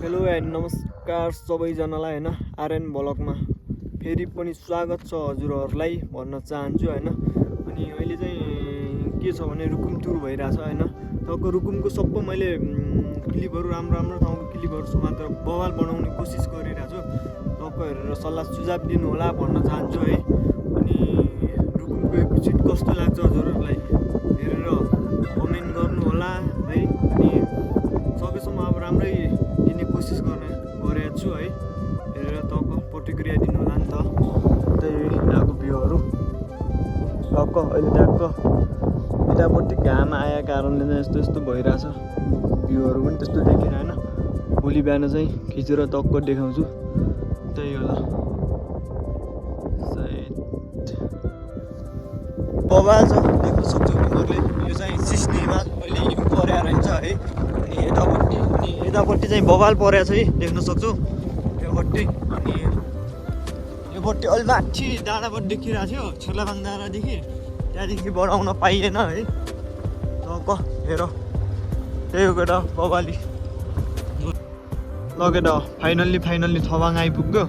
Hello and नमस्कार सबैजनालाई हैन आरएन ब्लगमा फेरि पनि स्वागत छ हजुरहरूलाई भन्न चाहन्छु हैन। अनि अहिले चाहिँ के छ भने रुकुम टुर भइरहेछ हैन। तको रुकुमको सबै मैले क्लिपहरु राम्रो ठाउँको क्लिपहरु समातेर बवाल बनाउने कोसिस गरिरहेछु। तको हेरेर सल्लाह सुझाव दिनु होला भन्न चाहन्छु है। अनि रुकुमको एपिसोड कस्तो लाग्छ हजुरहरूलाई हेरेर कमेन्ट गर्नु होला है। अनि सबैसम्म अब राम्रै दिने कोसिस गरेको छु है। हेरेर तको प्रतिक्रिया दिनु होला नि त। त्यही यहाँको भ्यूहरू टक्क अहिले ट्याक्क यतापट्टि घाम आएको कारणले चाहिँ यस्तो भइरहेछ। भ्यूहरू पनि त्यस्तो देखिन हैन। भोलि बिहान चाहिँ खिचेर टक्क देखाउँछु। त्यही होला बवाल छ देख्न सक्छौ तिमीहरूले। यो चाहिँ सिस्ने हिमाल अहिले हिउँ परेर रहेछ है। अनि यतापट्टि चाहिँ बवाल परेको छ है देख्न सक्छौ योपट्टि। अनि योपट्टि अलि माथि डाँडाबाट देखिरहेको थियो छेलाबाङ डाँडादेखि, त्यहाँदेखि बढाउन पाइएन है। तक हेर त्यही हो केटा बवाली लगेर फाइनल्ली थबाङ आइपुग्यो।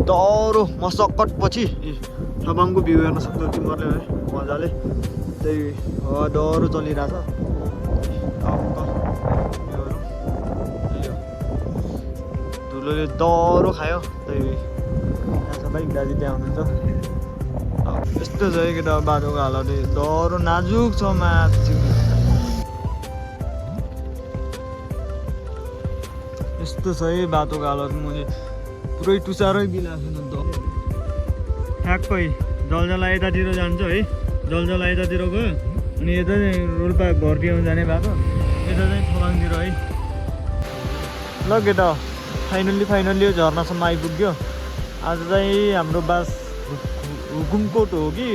डह्रो मसक्कट पछि थबाङको भ्यू हेर्न सक्छौ तिमीहरूले है मजाले। त्यही डह्रो चलिरहेछ धुलोले डह्रो खायो। त्यही यहाँ छ बाइक दाजु त्यहाँ हुनुहुन्छ। यस्तो छ है केटा बाटोको हालत डह्रो नाजुक छ माथि। यस्तो छ है बाटोको हालत। मैले पुरै टुसारै बिलाएको छु त। ठ्याक्कै जलजला यतातिर जान्छ है। जलजला यतातिर गयो अनि यता चाहिँ रोल्पा घरतिर जाने बाटो यता चाहिँ थबाङतिर है। ल केटा फाइनल्ली यो झर्नासम्म आइपुग्यो। आज चाहिँ हाम्रो बास हुकुमकोट हो कि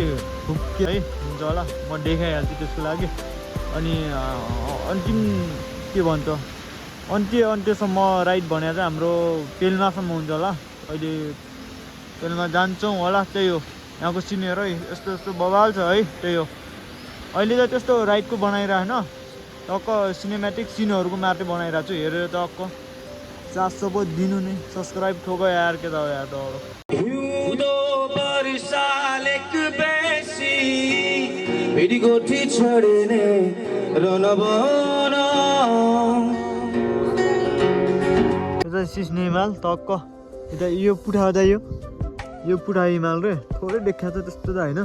हुक्के है हुन्छ होला म देखाइहाल्छु त्यसको लागि। अनि अन्तिम के भन्छ अन्त्यसम्म राइड भने चाहिँ हाम्रो पेल्मासम्म हुन्छ होला। अहिले पेल्मा जान्छौँ होला। त्यही हो यहाँको सिनियर है यस्तो बवाल छ है। त्यही हो अहिले चाहिँ त्यस्तो राइडको बनाइरहेन टक्क सिनेमेटिक सिनहरूको मात्रै बनाइरहेको छु। हेरेर टक्क 400 पो दिनु नि सब्सक्राइब ठोको यार के त यार डरो। सिस्ने हिमाल टक्क यता यो पुठा हुँदा यो पुठा हिमाल रे थोरै देखा छ त्यस्तो त होइन।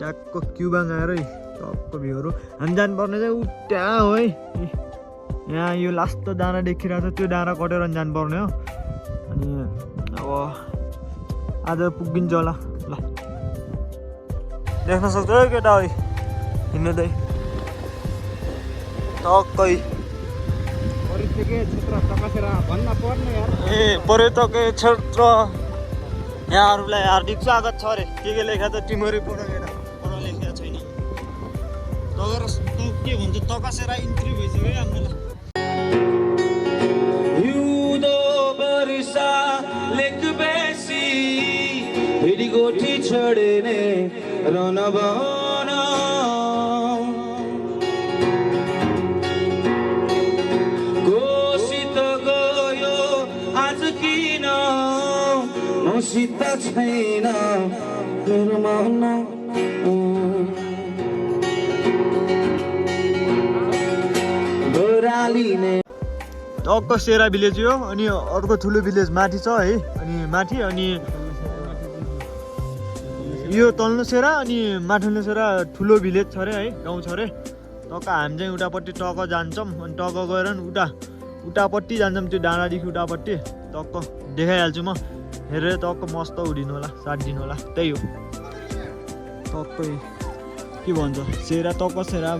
ट्याक्क क्युबाङ आएर टक्क भ्यूहरू हामी जानुपर्ने चाहिँ उट्या हो है। यहाँ यो लास्ट डाँडा देखिरहेको छ त्यो डाँडा कटेर जानुपर्ने हो। अनि अब आज पुगिन्छ होला। ल देख्न सक्छौ है केटा है हिँड्दै टक्कै पर्यटकीय क्षेत्र यहाँहरूलाई हार्दिक स्वागत छ अरे। के लेखा त टिमरी पढ लेखेको छैन। के भन्छ तकासेरा इन्ट्री भइसक्यो है हामीलाई। गोठी छोडेने रनबना गोसित गयो आज किन मसित छैन टक्क सेरा भिलेज हो। अनि अर्को ठुलो भिलेज माथि छ है। अनि माथि अनि यो तल्लो सेरा अनि माथिल्लो सेरा ठुलो भिलेज छ अरे है गाउँ छ अरे। टक्क हामी चाहिँ उतापट्टि टक्क जान्छौँ। अनि टक्क गएर उतापट्टि जान्छौँ त्यो डाँडादेखि उतापट्टि टक्क देखाइहाल्छु म। हेरेर टक्क मस्त उडिनु होला साथ दिनु होला। त्यही हो टक्कै के भन्छ सेरा टक्क सेरा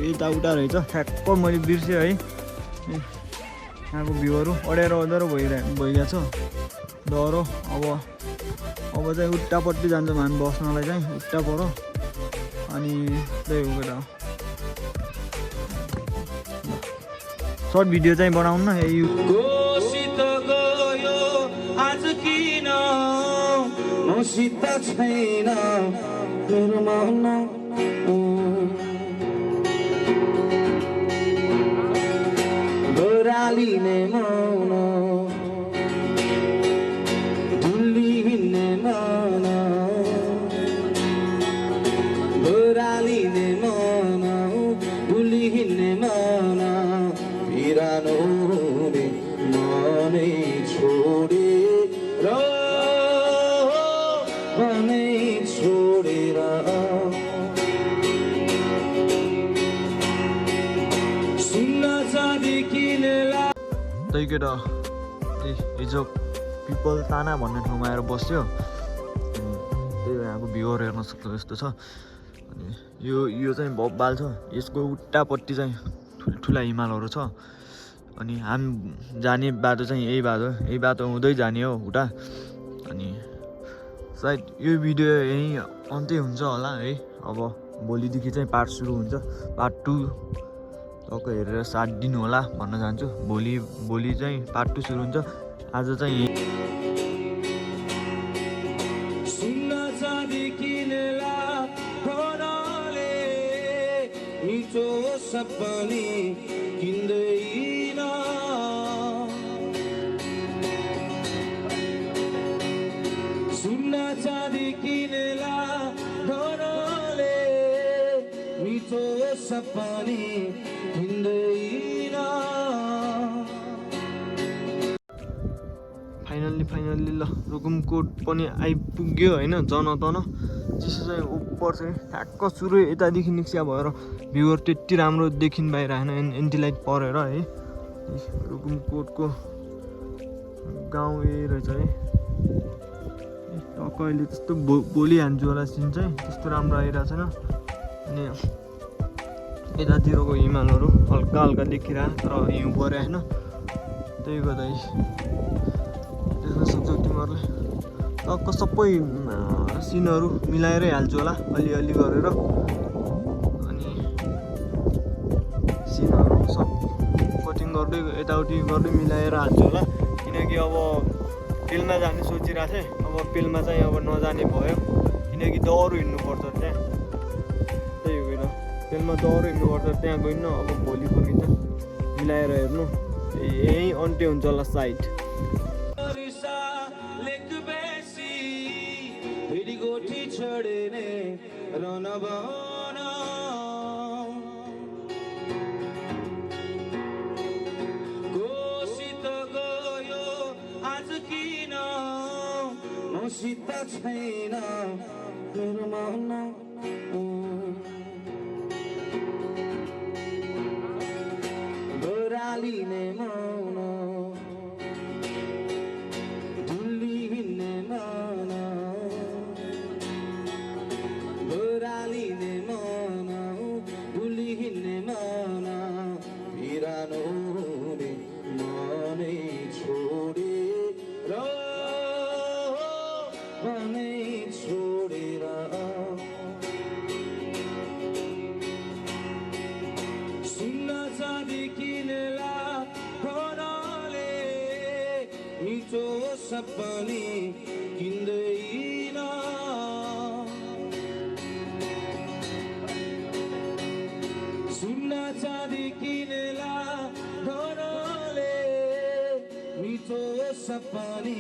यता उता रहेछ ठ्याक्क मैले बिर्सेँ है। यहाँको भ्यूहरू अडेर भइरहेको छ डह्रो। अब चाहिँ उट्टापट्टि जान्छौँ हामी बस्नलाई चाहिँ उट्टा परो। अनि त्यही हो केटा सर्ट भिडियो चाहिँ बनाउनु न आज किन मसित छैन ओरालिने मन डुल्ली हिँड्ने मन ओरालिने मन डुल्ली हिँड्ने मन बिरानोले मनै छोडेर मनै छोडेर त्यही केटा हिजो पिपल ताना भन्ने ठाउँमा आएर बस्यो त्यही यहाँको भ्यूहरू हेर्न सक्छ यस्तो छ अनि यो चाहिँ भोपाल छ यसको उट्टापट्टि चाहिँ ठुल्ठुला हिमालहरू छ अनि हामी जाने बाटो चाहिँ यही बाटो हुँदै जाने हो उता अनि सायद यो भिडियो यहीँ अन्त्य हुन्छ होला है अब भोलिदेखि चाहिँ पार्ट सुरु हुन्छ पार्ट 2 टक्क हेरेर साथ दिनु होला भन्न चाहन्छु भोलि चाहिँ पार्ट 2 सुरु हुन्छ आज चाहिँ सपनी किन्दैन सुन्ना चाँदी किनेला धनले मिठो सपनी किन्दैन फाइनल्ली ल रुकुमकोट पनि आइपुग्यो होइन जन तन चिसो चाहिँ उपर चाहिँ ठ्याक्क सुरु यतादेखि निक्सिया भएर भ्यूहरू त्यति राम्रो देखिन बाहिर होइन एन्टी लाइट परेर है रुकुमकोटको गाउँ यही रहेछ है टक्क अहिले त्यस्तो बोली हान्छु होला सिन चाहिँ त्यस्तो राम्रो आइरहेको छैन अनि यतातिरको हिमालहरू हल्का हल्का देखिरहेको तर हिउँ पऱ्यो होइन त्यही गर्दा देख्न सक्छौ तिमीहरूले टक्क सबै सिनहरू मिलाएरै हाल्छु होला अलिअलि गरेर अनि सिनहरू सब कटिङ गर्दै यताउति गर्दै मिलाएर हाल्छु होला किनकि अब फिल्डमा जाने सोचिरहेको थिएँ अब फिल्डमा चाहिँ अब नजाने भयो किनकि दौरो हिँड्नुपर्छ त्यहाँ त्यही भएर फिल्डमा दौरो हिँड्नुपर्छ त्यहाँ गइन्न अब भोलि फर्किन्छ मिलाएर हेर्नु यहीँ अन्त्य हुन्छ होला साइड छोडेने रनबन कोसित गयो आज किन मसित छैन मेरो मन ओरालिने मन डुल्ली हिँड्ने मन ओरालिने मन डुल्ली हिँड्ने मन बिरानोले मनै छोडेर मनै छोडेर सुन्न चाँदी किनेला धनले मिठो सपनी किन्दैन सुन्ना चाँदी किनेला धनले मिठो सपनी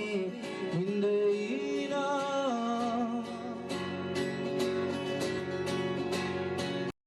किन्दैन